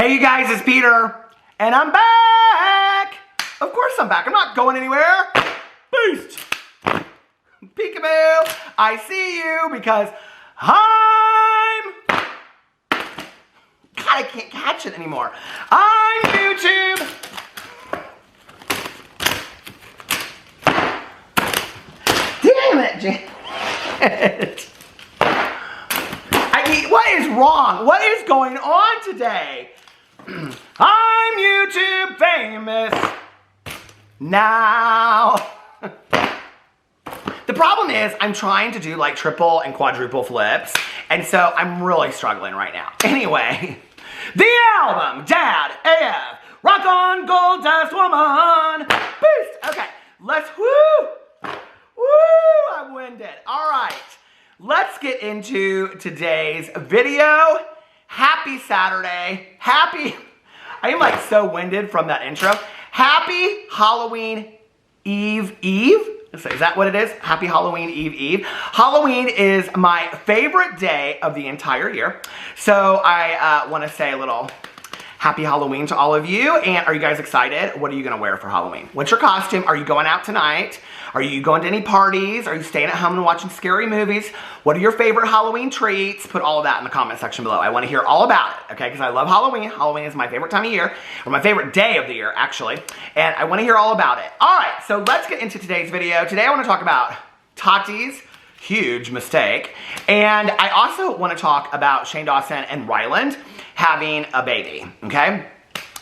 Hey you guys, it's Peter, and I'm back! Of course I'm back, I'm not going anywhere. Beast! Peekaboo! I see you because I'm... God, I can't catch it anymore. I'm YouTube! Damn it, Janet! What is wrong? What is going on today? I'm YouTube famous now. The problem is I'm trying to do like triple and quadruple flips, and so I'm really struggling right now. Anyway, the album, Dad AF, Rock On Gold Dust Woman, Beast. Okay, let's, I'm winded. All right. Let's get into today's video. Happy Saturday. I am like so winded from that intro. Happy Halloween Eve. Is that what it is? Happy Halloween Eve. Halloween is my favorite day of the entire year. So I want to say a little happy Halloween to all of you. And are you guys excited? What are you going to wear for Halloween? What's your costume? Are you going out tonight? Are you going to any parties? Are you staying at home and watching scary movies? What are your favorite Halloween treats? Put all of that in the comment section below. I want to hear all about it, okay? Because I love Halloween. Halloween is my favorite time of year, or my favorite day of the year, actually. And I want to hear all about it. All right, so let's get into today's video. Today I want to talk about Tati's huge mistake. And I also want to talk about Shane Dawson and Ryland having a baby, okay?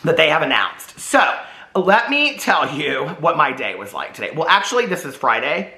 That they have announced. So, let me tell you what my day was like today. Well, actually, this is Friday.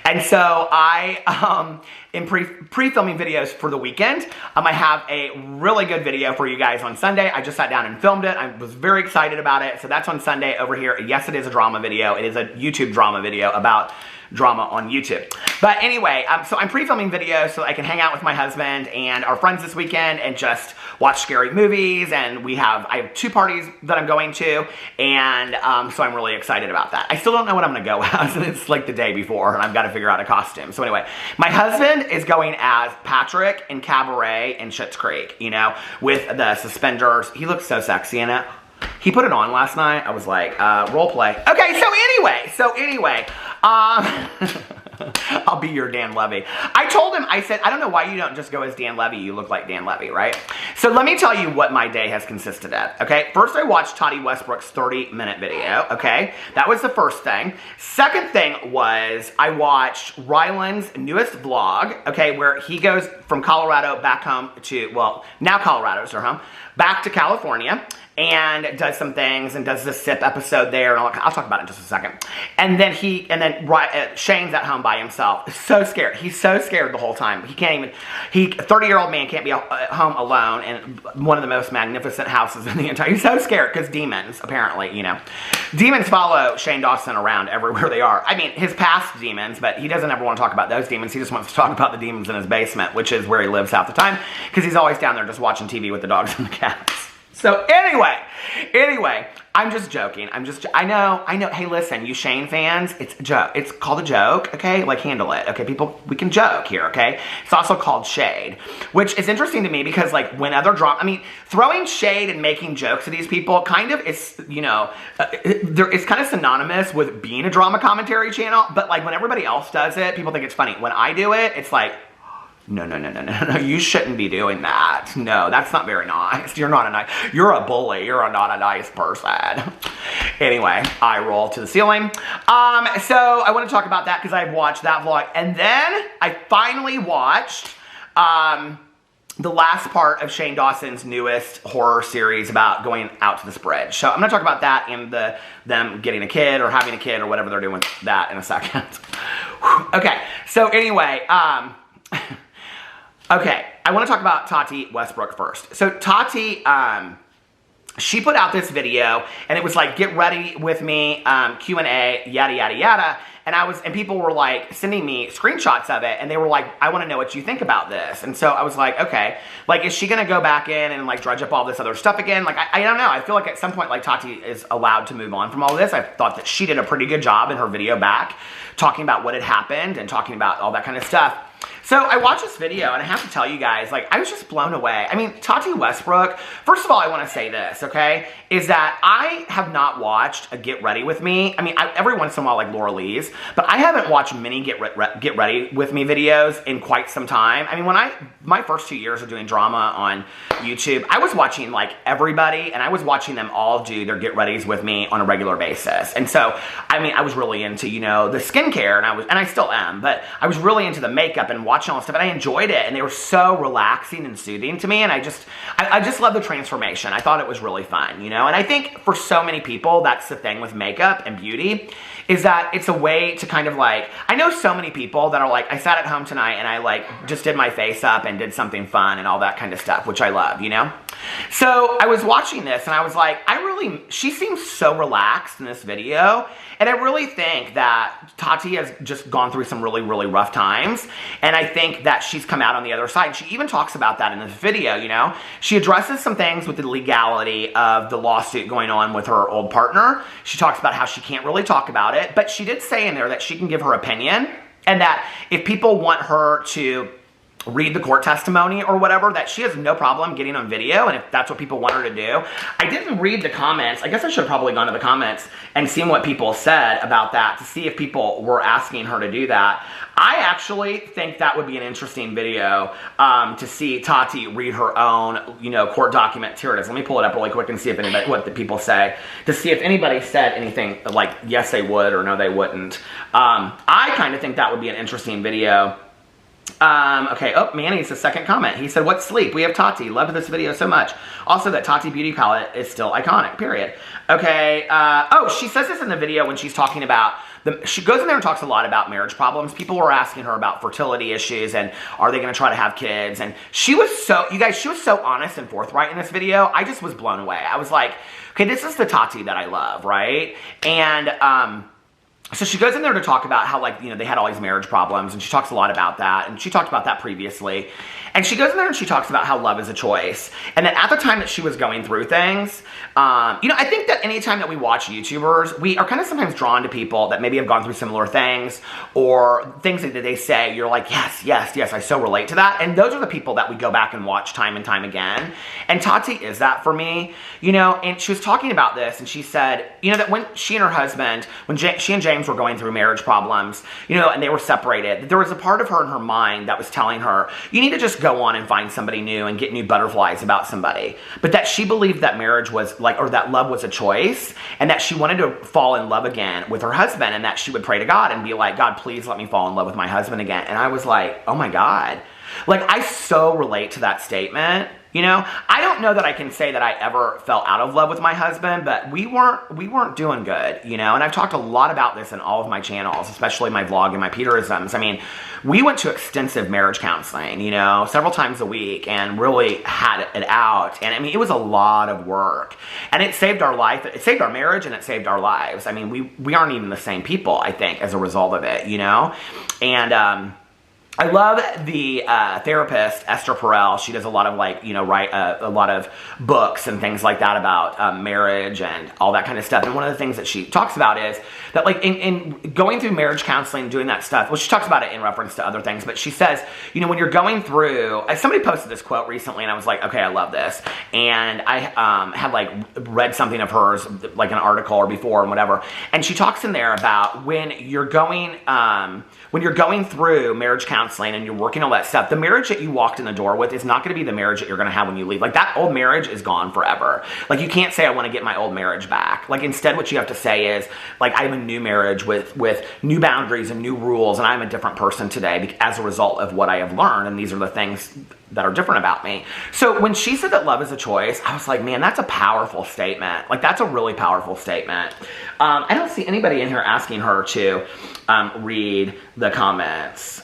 And so I am pre-filming videos for the weekend. I have a really good video for you guys on Sunday. I just sat down and filmed it. I was very excited about it. So that's on Sunday over here. Yes, it is a drama video. It is a YouTube drama video about drama on YouTube. But anyway, so I'm pre-filming videos so I can hang out with my husband and our friends this weekend and just watch scary movies. And I have 2 parties that I'm going to, and so I'm really excited about that. I still don't know what I'm gonna go as, and it's like the day before, and I've got to figure out a costume. So anyway, my husband is going as Patrick in Cabaret in Schitt's Creek, you know, with the suspenders. He looks so sexy in it. He put it on last night. I was like, role play. Okay, so anyway, I'll be your Dan Levy. I told him, I said, I don't know why you don't just go as Dan Levy. You look like Dan Levy, right? So let me tell you what my day has consisted of, okay? First, I watched Tati Westbrook's 30-minute video, okay? That was the first thing. Second thing was I watched Ryland's newest vlog, okay, where he goes from Colorado back home to, well, now Colorado's their home, back to California, and does some things and does the sip episode there, and I'll talk about it in just a second. And then Shane's at home by himself, so scared. He's so scared the whole time. He can't even. A 30-year-old man can't be at home alone in one of the most magnificent houses in the entire. He's so scared because demons, apparently, you know, demons follow Shane Dawson around everywhere they are. I mean, his past demons, but he doesn't ever want to talk about those demons. He just wants to talk about the demons in his basement, which is where he lives half the time, because he's always down there just watching TV with the dogs and the cats. So anyway, I'm just joking. I know. Hey, listen, you Shane fans, it's a joke. It's called a joke, okay? Like, handle it, okay? People, we can joke here, okay? It's also called shade, which is interesting to me because, like, when other throwing shade and making jokes at these people kind of is, you know, it's kind of synonymous with being a drama commentary channel, but, like, when everybody else does it, people think it's funny. When I do it, it's like, no, you shouldn't be doing that. No, that's not very nice. You're a bully. You're not a nice person. Anyway, I roll to the ceiling. So I want to talk about that because I've watched that vlog. And then I finally watched the last part of Shane Dawson's newest horror series about going out to this bridge. So I'm going to talk about that and them getting a kid or having a kid or whatever they're doing with that in a second. Okay, so anyway, okay, I want to talk about Tati Westbrook first. So Tati, she put out this video, and it was like, get ready with me, Q&A, yada, yada, yada. And people were like sending me screenshots of it, and they were like, I want to know what you think about this. And so I was like, okay, like, is she going to go back in and like drudge up all this other stuff again? Like, I don't know. I feel like at some point, like, Tati is allowed to move on from all this. I thought that she did a pretty good job in her video back, talking about what had happened and talking about all that kind of stuff. So I watched this video, and I have to tell you guys, like, I was just blown away. I mean, Tati Westbrook, first of all, I want to say this, okay, is that I have not watched a Get Ready With Me. I mean, every once in a while, like Laura Lee's, but I haven't watched many Get Ready With Me videos in quite some time. I mean, my first 2 years of doing drama on YouTube, I was watching, like, everybody, and I was watching them all do their Get Readies with me on a regular basis. And so, I mean, I was really into, you know, the skincare, and I still am, but I was really into the makeup and watching all this stuff, and I enjoyed it, and they were so relaxing and soothing to me, and I just love the transformation. I thought it was really fun, you know, and I think for so many people, that's the thing with makeup and beauty, is that it's a way to kind of like, I know so many people that are like, I sat at home tonight and I like just did my face up and did something fun and all that kind of stuff, which I love, you know? So I was watching this and I was like, she seems so relaxed in this video, and I really think that Tati has just gone through some really, really rough times, and I think that she's come out on the other side. She even talks about that in this video, you know? She addresses some things with the legality of the lawsuit going on with her old partner. She talks about how she can't really talk about it, but she did say in there that she can give her opinion, and that if people want her to read the court testimony or whatever, that she has no problem getting on video, and if that's what people want her to do. I didn't read the comments. I guess I should have probably gone to the comments and seen what people said about that to see if people were asking her to do that. I actually think that would be an interesting video to see Tati read her own, you know, court document. Here it is. Let me pull it up really quick and see if anybody, what the people say, to see if anybody said anything like yes they would or no they wouldn't. I kind of think that would be an interesting video. Okay, oh, Manny's the second comment. He said, "What's sleep? We have Tati. Loved this video so much. Also, that Tati beauty palette is still iconic, period." Okay, oh, she says this in the video when she's talking about, she goes in there and talks a lot about marriage problems. People were asking her about fertility issues and are they going to try to have kids? And she was so, you guys, she was so honest and forthright in this video. I just was blown away. I was like, okay, this is the Tati that I love, right? And, so she goes in there to talk about how, like, you know, they had all these marriage problems, and she talks a lot about that, and she talked about that previously. And she goes in there and she talks about how love is a choice, and that at the time that she was going through things, you know, I think that anytime that we watch YouTubers, we are kind of sometimes drawn to people that maybe have gone through similar things, or things that they say, you're like, yes, yes, yes, I so relate to that. And those are the people that we go back and watch time and time again. And Tati is that for me, you know. And she was talking about this, and she said, you know, that when she and her husband, when she and James were going through marriage problems, you know, and they were separated, there was a part of her in her mind that was telling her, you need to just go on and find somebody new and get new butterflies about somebody. But that she believed that marriage was like, or that love was a choice, and that she wanted to fall in love again with her husband, and that she would pray to God and be like, God, please let me fall in love with my husband again. And I was like, oh my God. Like, I so relate to that statement. You know, I don't know that I can say that I ever fell out of love with my husband, but we weren't doing good, you know. And I've talked a lot about this in all of my channels, especially my vlog and my Peterisms. I mean, we went to extensive marriage counseling, you know, several times a week, and really had it out. And I mean, it was a lot of work, and it saved our life. It saved our marriage, and it saved our lives. I mean, we aren't even the same people, I think, as a result of it, you know. And I love the therapist, Esther Perel. She does a lot of, like, you know, write a lot of books and things like that about marriage and all that kind of stuff. And one of the things that she talks about is that, like, in going through marriage counseling, doing that stuff, well, she talks about it in reference to other things, but she says, you know, when you're going through, somebody posted this quote recently, and I was like, okay, I love this. And I had, like, read something of hers, like an article or before and whatever. And she talks in there about when you're going through marriage counseling and you're working all that stuff, the marriage that you walked in the door with is not going to be the marriage that you're going to have when you leave. Like, that old marriage is gone forever. Like, you can't say, I want to get my old marriage back. Like, instead what you have to say is, like, I have a new marriage with new boundaries and new rules, and I'm a different person today as a result of what I have learned, and these are the things that are different about me. So when she said that love is a choice, I was like, man, that's a powerful statement. Like, that's a really powerful statement. I don't see anybody in here asking her to read the comments.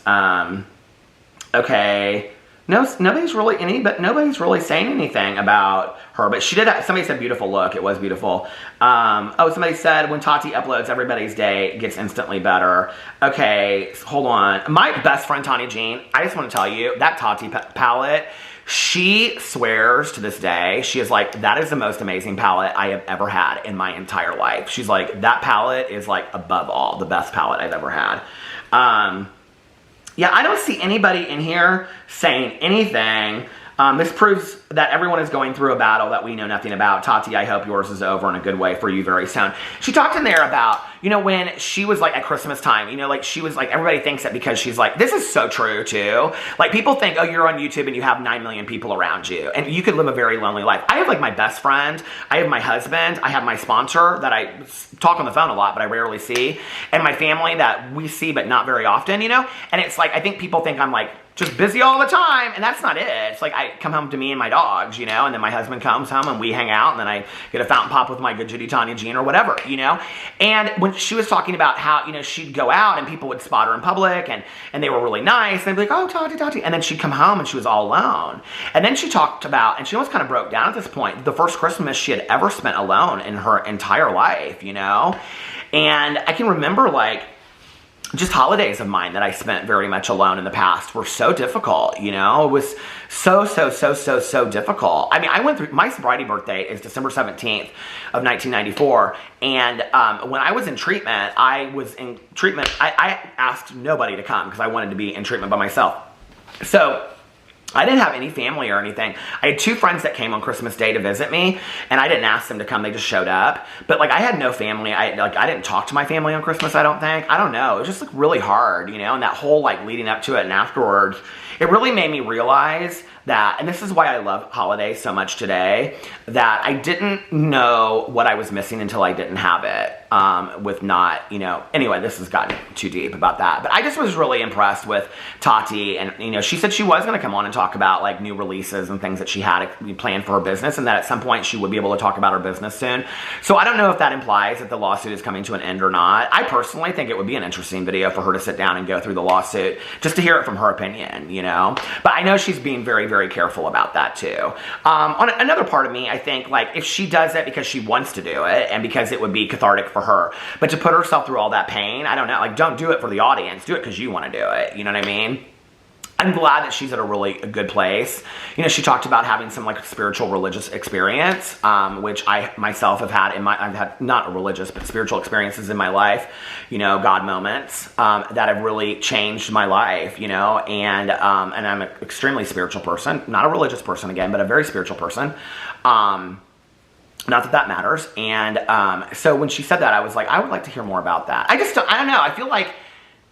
Okay. No, nobody's really saying anything about her, but she did have, somebody said beautiful look. It was beautiful. Oh, somebody said when Tati uploads, everybody's day gets instantly better. Okay, hold on. My best friend, Tani Jean, I just want to tell you, that Tati palette, she swears to this day, she is like, that is the most amazing palette I have ever had in my entire life. She's like, that palette is, like, above all, the best palette I've ever had. Yeah, I don't see anybody in here saying anything. This proves that everyone is going through a battle that we know nothing about. Tati, I hope yours is over in a good way for you very soon. She talked in there about, you know, when she was like at Christmas time, you know, like she was like, everybody thinks that because she's like, this is so true too. Like people think, oh, you're on YouTube and you have 9 million people around you and you could live a very lonely life. I have like my best friend, I have my husband, I have my sponsor that I talk on the phone a lot, but I rarely see, and my family that we see but not very often, you know? And it's like, I think people think I'm like, just busy all the time, and that's not it. It's like I come home to me and my dogs, you know, and then my husband comes home and we hang out, and then I get a fountain pop with my good Judy Tanya Jean or whatever, you know. And when she was talking about how, you know, she'd go out and people would spot her in public, and they were really nice, and they'd be like, oh, Tati, Tati, and then she'd come home and she was all alone. And then she talked about, and she almost kind of broke down at this point, the first Christmas she had ever spent alone in her entire life, you know. And I can remember like, just holidays of mine that I spent very much alone in the past were so difficult, you know? It was so difficult. I mean, I went through, my sobriety birthday is December 17th of 1994, and when I was in treatment, I asked nobody to come because I wanted to be in treatment by myself. So I didn't have any family or anything. I had 2 friends that came on Christmas Day to visit me, and I didn't ask them to come, they just showed up. But like I had no family. I didn't talk to my family on Christmas, I don't think. I don't know. It was just like really hard, you know, and that whole like leading up to it and afterwards, it really made me realize that, and this is why I love holidays so much today, that I didn't know what I was missing until I didn't have it, with not, you know, anyway, this has gotten too deep about that, but I just was really impressed with Tati, and, you know, she said she was going to come on and talk about, like, new releases and things that she had planned for her business, and that at some point she would be able to talk about her business soon. So I don't know if that implies that the lawsuit is coming to an end or not. I personally think it would be an interesting video for her to sit down and go through the lawsuit, just to hear it from her opinion, you know, but I know she's being very, very careful about that too. On another part of me, I think, like, if she does it because she wants to do it and because it would be cathartic for her, but to put herself through all that pain, I don't know, like, don't do it for the audience, do it because you want to do it, you know what I mean? I'm glad that she's at a good place. You know, she talked about having some like spiritual religious experience, which I myself have had I've had not religious, but spiritual experiences in my life, you know, God moments, that have really changed my life, you know, and I'm an extremely spiritual person, not a religious person again, but a very spiritual person. Not that that matters. And so when she said that, I was like, I would like to hear more about that. I don't know. I feel like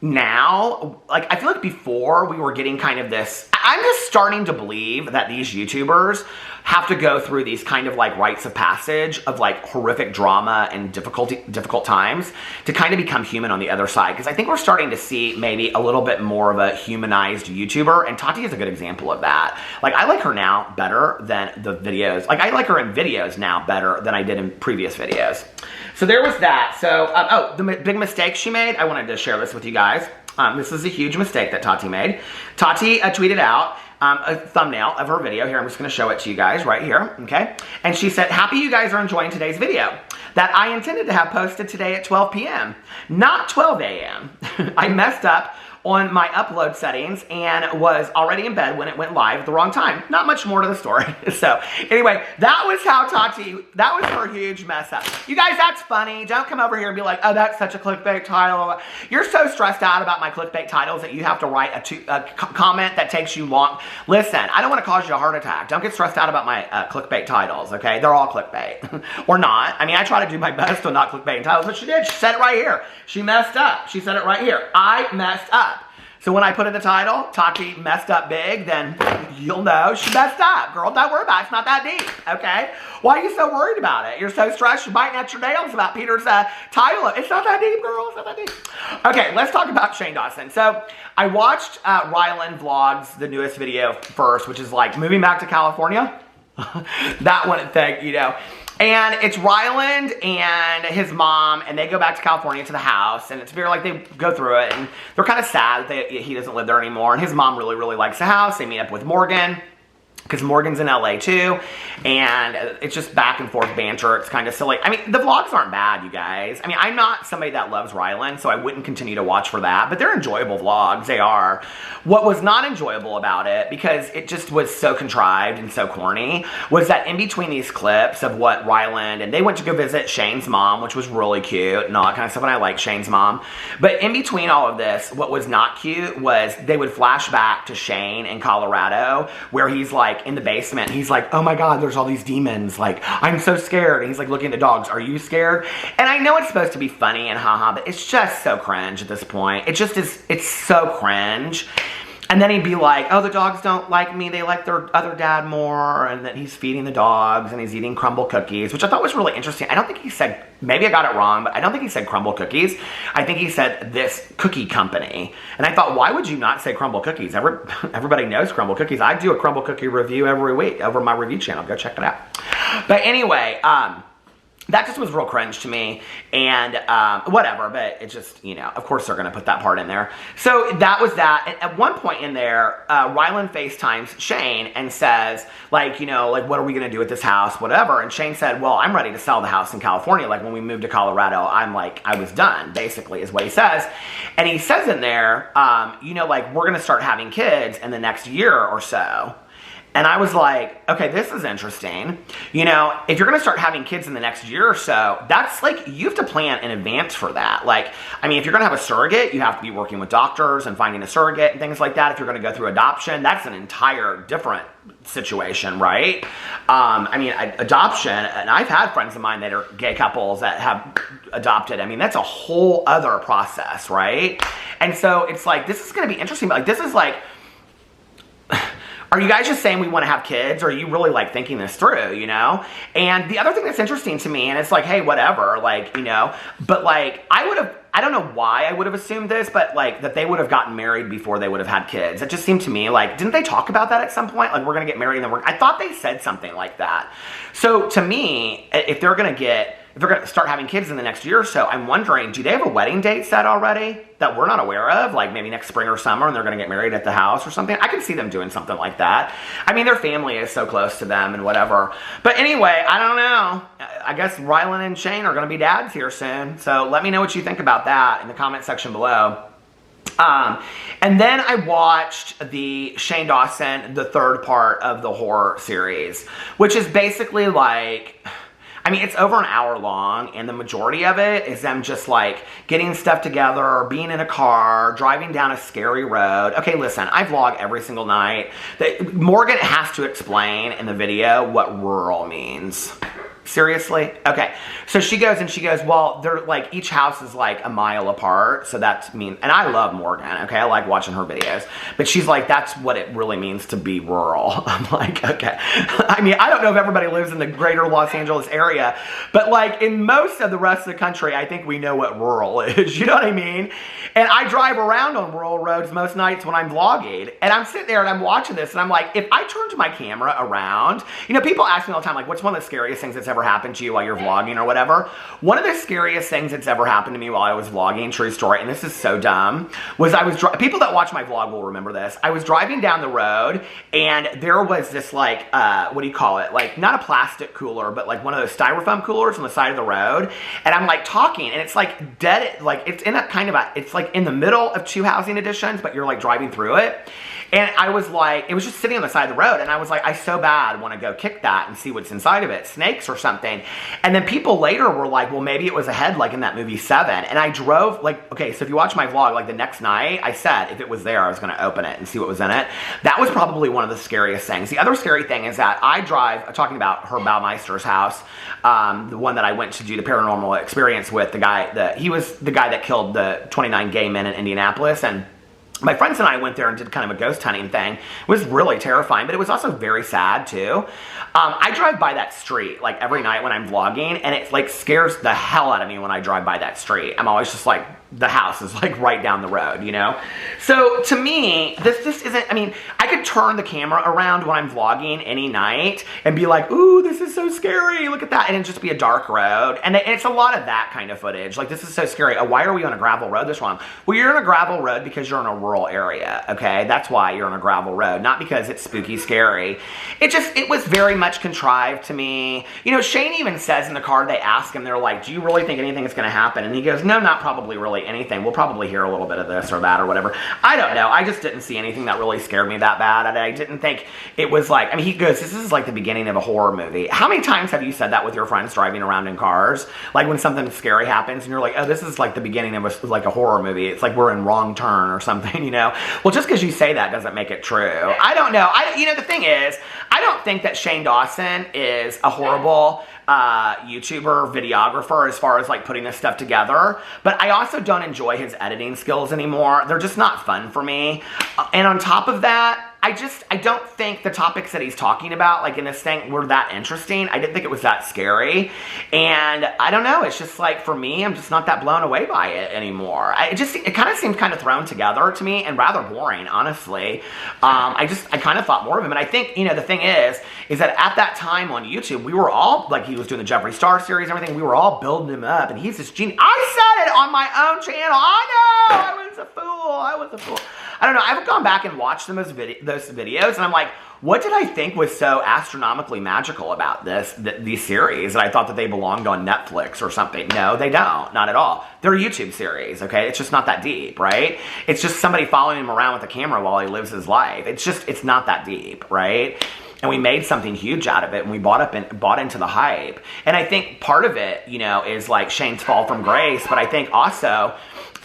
now, like, I feel like before we were getting kind of this, I'm just starting to believe that these YouTubers have to go through these kind of like rites of passage of like horrific drama and difficult times to kind of become human on the other side. Because I think we're starting to see maybe a little bit more of a humanized YouTuber, and Tati is a good example of that. Like, I like her now better than the videos. Like, I like her in videos now better than I did in previous videos. So there was that. So, oh, the big mistake she made, I wanted to share this with you guys. This is a huge mistake that Tati made. Tati tweeted out a thumbnail of her video. Here, I'm just going to show it to you guys right here, okay? And she said, happy you guys are enjoying today's video that I intended to have posted today at 12 p.m., not 12 a.m. I messed up on my upload settings and was already in bed when it went live at the wrong time. Not much more to the story. So anyway, that was how Tati, that was her huge mess up. You guys, that's funny. Don't come over here and be like, oh, that's such a clickbait title. You're so stressed out about my clickbait titles that you have to write a comment that takes you long. Listen, I don't want to cause you a heart attack. Don't get stressed out about my clickbait titles, okay? They're all clickbait. Or not. I mean, I try to do my best to not clickbait titles, but she did. She said it right here. She messed up. She said it right here. I messed up. So when I put in the title, Tati messed up big, then you'll know she messed up. Girl, don't worry about it. It's not that deep, okay? Why are you so worried about it? You're so stressed, you're biting at your nails about Peter's title. It's not that deep, girl. It's not that deep. Okay, let's talk about Shane Dawson. So I watched Ryland Vlogs, the newest video first, which is like moving back to California. That one thing, you know. And it's Ryland and his mom, and they go back to California to the house, and it's very like they go through it, and they're kind of sad that he doesn't live there anymore, and his mom really, really likes the house. They meet up with Morgan, because Morgan's in LA too, and it's just back and forth banter. It's kind of silly. I mean, the vlogs aren't bad, you guys. I mean, I'm not somebody that loves Ryland, so I wouldn't continue to watch for that, but they're enjoyable vlogs. They are. What was not enjoyable about it, because it just was so contrived and so corny, was that in between these clips of what Ryland, and they went to go visit Shane's mom, which was really cute and all that kind of stuff, and I like Shane's mom, but in between all of this, what was not cute was they would flash back to Shane in Colorado, where he's like, in the basement, he's like, oh my god, there's all these demons, like, I'm so scared, and he's like looking at the dogs, are you scared? And I know it's supposed to be funny and haha, but it's just so cringe at this point. It just is, it's so cringe. And then he'd be like, oh, the dogs don't like me, they like their other dad more, and then he's feeding the dogs, and he's eating crumble cookies, which I thought was really interesting. I don't think he said, maybe I got it wrong, but I don't think he said crumble cookies. I think he said this cookie company. And I thought, why would you not say crumble cookies? Everybody knows crumble cookies. I do a crumble cookie review every week over my review channel. Go check it out. But anyway, that just was real cringe to me, and whatever, but it just, you know, of course they're going to put that part in there. So that was that. And at one point in there, Ryland FaceTimes Shane and says, like, you know, like, what are we going to do with this house, whatever. And Shane said, well, I'm ready to sell the house in California. Like, when we moved to Colorado, I'm like, I was done, basically, is what he says. And he says in there, you know, like, we're going to start having kids in the next year or so. And I was like, okay, this is interesting. You know, if you're going to start having kids in the next year or so, that's like, you have to plan in advance for that. Like, I mean, if you're going to have a surrogate, you have to be working with doctors and finding a surrogate and things like that. If you're going to go through adoption, that's an entire different situation, right? I mean, adoption, and I've had friends of mine that are gay couples that have adopted. I mean, that's a whole other process, right? And so it's like, this is going to be interesting, but like, this is like, are you guys just saying we want to have kids, or are you really, like, thinking this through, you know? And the other thing that's interesting to me, and it's like, hey, whatever, like, you know, but, like, I don't know why I would have assumed this, but, like, that they would have gotten married before they would have had kids. It just seemed to me, like, didn't they talk about that at some point? Like, we're going to get married and then I thought they said something like that. So, to me, if they're going to start having kids in the next year or so, I'm wondering, do they have a wedding date set already that we're not aware of? Like maybe next spring or summer, and they're going to get married at the house or something? I can see them doing something like that. I mean, their family is so close to them and whatever. But anyway, I don't know. I guess Ryland and Shane are going to be dads here soon. So let me know what you think about that in the comment section below. And then I watched the Shane Dawson, the third part of the horror series, which is basically like, I mean, it's over an hour long, and the majority of it is them just, like, getting stuff together, being in a car, driving down a scary road. Okay, listen, I vlog every single night. Morgan has to explain in the video what rural means. Seriously? Okay. So she goes, well, they're like, each house is like a mile apart. So that's mean, and I love Morgan. Okay. I like watching her videos, but she's like, that's what it really means to be rural. I'm like, okay. I mean, I don't know if everybody lives in the greater Los Angeles area, but like in most of the rest of the country, I think we know what rural is. You know what I mean? And I drive around on rural roads most nights when I'm vlogging, and I'm sitting there and I'm watching this, and I'm like, if I turned my camera around, you know, people ask me all the time, like, what's one of the scariest things that's ever happened to you while you're vlogging or whatever? One of the scariest things that's ever happened to me while I was vlogging, true story, and this is so dumb, was people that watch my vlog will remember this. I was driving down the road, and there was this, like, what do you call it? Like, not a plastic cooler, but like one of those styrofoam coolers on the side of the road, and I'm like talking, and it's like dead, like it's in a kind of a, it's like in the middle of two housing additions, but you're like driving through it. And I was like, it was just sitting on the side of the road, and I was like, I so bad want to go kick that and see what's inside of it, snakes or something. And then people later were like, well, maybe it was a head like in that movie 7. And I drove, like, okay, so if you watch my vlog, like the next night, I said if it was there, I was going to open it and see what was in it. That was probably one of the scariest things. The other scary thing is that I drive, talking about Herb Baumeister's house, the one that I went to do the paranormal experience with, he was the guy that killed the 29 gay men in Indianapolis, and my friends and I went there and did kind of a ghost hunting thing. It was really terrifying, but it was also very sad too. I drive by that street like every night when I'm vlogging, and it like scares the hell out of me when I drive by that street. I'm always just like, the house is like right down the road, you know? So to me, this just isn't, I mean, I could turn the camera around when I'm vlogging any night and be like, ooh, this is so scary, look at that, and it'd just be a dark road. And it's a lot of that kind of footage. Like, this is so scary. Why are we on a gravel road this long? Well, you're on a gravel road because you're in a rural area, okay? That's why you're on a gravel road, not because it's spooky scary. It was very much contrived to me. You know, Shane even says in the car, they ask him, they're like, do you really think anything is going to happen? And he goes, no, not probably really anything. We'll probably hear a little bit of this or that or whatever. I don't know. I just didn't see anything that really scared me that bad. I didn't think it was like, I mean, he goes, this is like the beginning of a horror movie. How many times have you said that with your friends driving around in cars? Like when something scary happens and you're like, oh, this is like the beginning of like a horror movie. It's like we're in Wrong Turn or something, you know? Well, just because you say that doesn't make it true. I don't know. You know, the thing is, I don't think that Shane Dawson is a horrible YouTuber, videographer as far as like putting this stuff together, but I also don't enjoy his editing skills anymore. They're just not fun for me. And on top of that, I don't think the topics that he's talking about, like in this thing, were that interesting. I didn't think it was that scary. And I don't know, it's just like, for me, I'm just not that blown away by it anymore. It kind of seemed kind of thrown together to me and rather boring, honestly. I kind of thought more of him. And I think, you know, the thing is that at that time on YouTube, we were all, like he was doing the Jeffree Star series and everything, we were all building him up. And he's this genius. I said it on my own channel. I know, I was a fool. I don't know, I haven't gone back and watched those videos, and I'm like, what did I think was so astronomically magical about these series? And I thought that they belonged on Netflix or something. No, they don't. Not at all. They're YouTube series, okay? It's just not that deep, right? It's just somebody following him around with a camera while he lives his life. It's not that deep, right? And we made something huge out of it, and we bought into the hype. And I think part of it, you know, is like Shane's fall from grace, but I think also,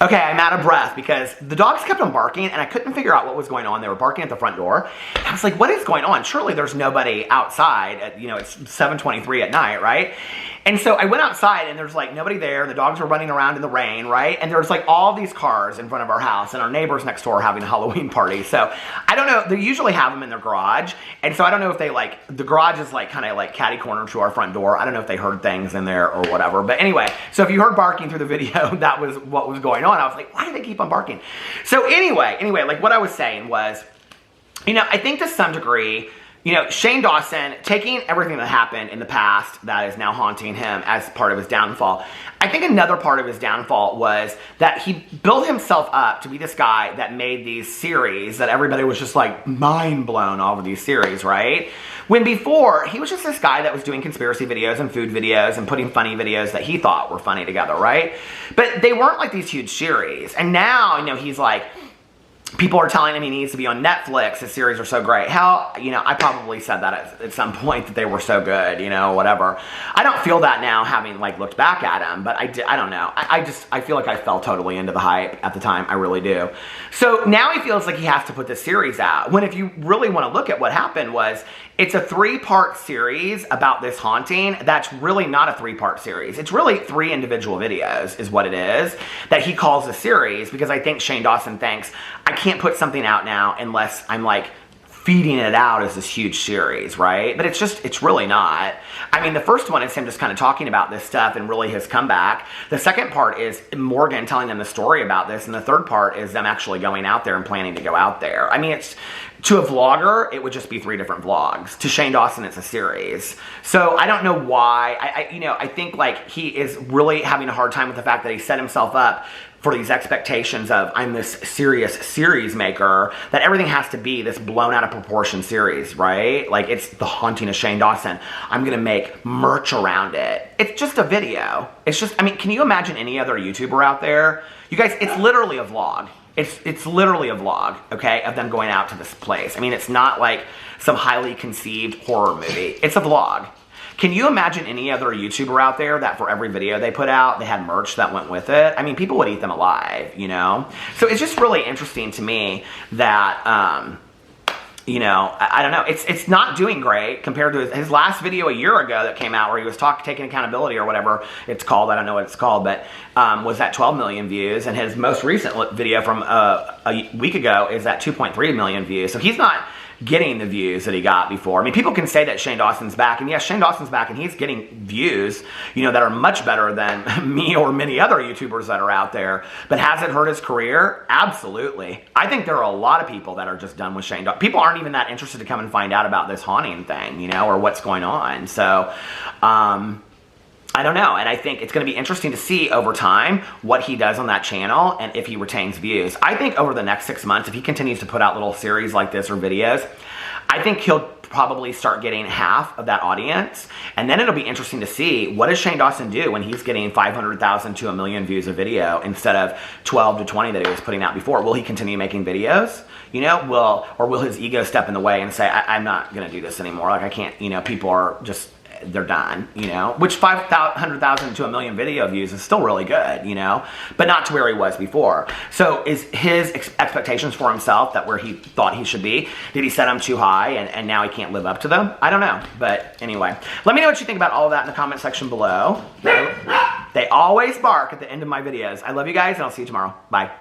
okay, I'm out of breath because the dogs kept on barking and I couldn't figure out what was going on. They were barking at the front door. And I was like, what is going on? Surely there's nobody outside. You know, it's 7:23 at night, right? And so I went outside and there's like nobody there. The dogs were running around in the rain, right? And there's like all these cars in front of our house, and our neighbors next door are having a Halloween party. So I don't know, they usually have them in their garage. And so I don't know if they like, the garage is like kind of like catty corner to our front door. I don't know if they heard things in there or whatever. But anyway, so if you heard barking through the video, that was what was going on. I was like, why do they keep on barking? So anyway, like what I was saying was, you know, I think to some degree, you know, Shane Dawson, taking everything that happened in the past that is now haunting him as part of his downfall, I think another part of his downfall was that he built himself up to be this guy that made these series that everybody was just like mind blown over these series, right? When before, he was just this guy that was doing conspiracy videos and food videos and putting funny videos that he thought were funny together, right? But they weren't like these huge series. And now, you know, he's like, people are telling him he needs to be on Netflix. His series are so great. Hell, you know, I probably said that at some point that they were so good, you know, whatever. I don't feel that now, having like looked back at him, but I don't know. I feel like I fell totally into the hype at the time. I really do. So now he feels like he has to put this series out. When if you really want to look at what happened was, it's a 3-part series about this haunting. That's really not a 3-part series. It's really 3 individual videos is what it is that he calls a series, because I think Shane Dawson thinks, I can't put something out now unless I'm like feeding it out as this huge series, right? But it's really not. I mean, the first one is him just kind of talking about this stuff and really his comeback. The second part is Morgan telling them the story about this. And the third part is them actually going out there and planning to go out there. I mean, to a vlogger, it would just be 3 different vlogs. To Shane Dawson, it's a series. So I don't know why. I think like he is really having a hard time with the fact that he set himself up for these expectations of, I'm this serious series maker, that everything has to be this blown out of proportion series, right? Like, it's the haunting of Shane Dawson. I'm gonna make merch around it. It's just a video. It's just, I mean, can you imagine any other YouTuber out there? You guys, it's literally a vlog. It's literally a vlog, okay, of them going out to this place. I mean, it's not like some highly conceived horror movie. It's a vlog. Can you imagine any other YouTuber out there that for every video they put out, they had merch that went with it? I mean, people would eat them alive, you know? So it's just really interesting to me that, you know, I don't know. It's not doing great compared to his last video a year ago that came out where he was taking accountability or whatever it's called. I don't know what it's called, but was at 12 million views. And his most recent video from a week ago is at 2.3 million views. So he's not getting the views that he got before. I mean, people can say that Shane Dawson's back, and yes, Shane Dawson's back, and he's getting views, you know, that are much better than me or many other YouTubers that are out there. But has it hurt his career? Absolutely. I think there are a lot of people that are just done with Shane Dawson. People aren't even that interested to come and find out about this haunting thing, you know, or what's going on. So, I don't know, and I think it's going to be interesting to see over time what he does on that channel and if he retains views. I think over the next 6 months, if he continues to put out little series like this or videos, I think he'll probably start getting half of that audience, and then it'll be interesting to see what does Shane Dawson do when he's getting 500,000 to 1 million views a video instead of 12 to 20 that he was putting out before. Will he continue making videos? You know, or will his ego step in the way and say, I'm not going to do this anymore. Like, I can't, you know, people are just, they're done, you know, which 500,000 to 1 million video views is still really good, you know, but not to where he was before. So is his expectations for himself that where he thought he should be, did he set them too high and now he can't live up to them? I don't know. But anyway, let me know what you think about all of that in the comment section below. They always bark at the end of my videos. I love you guys, and I'll see you tomorrow. Bye.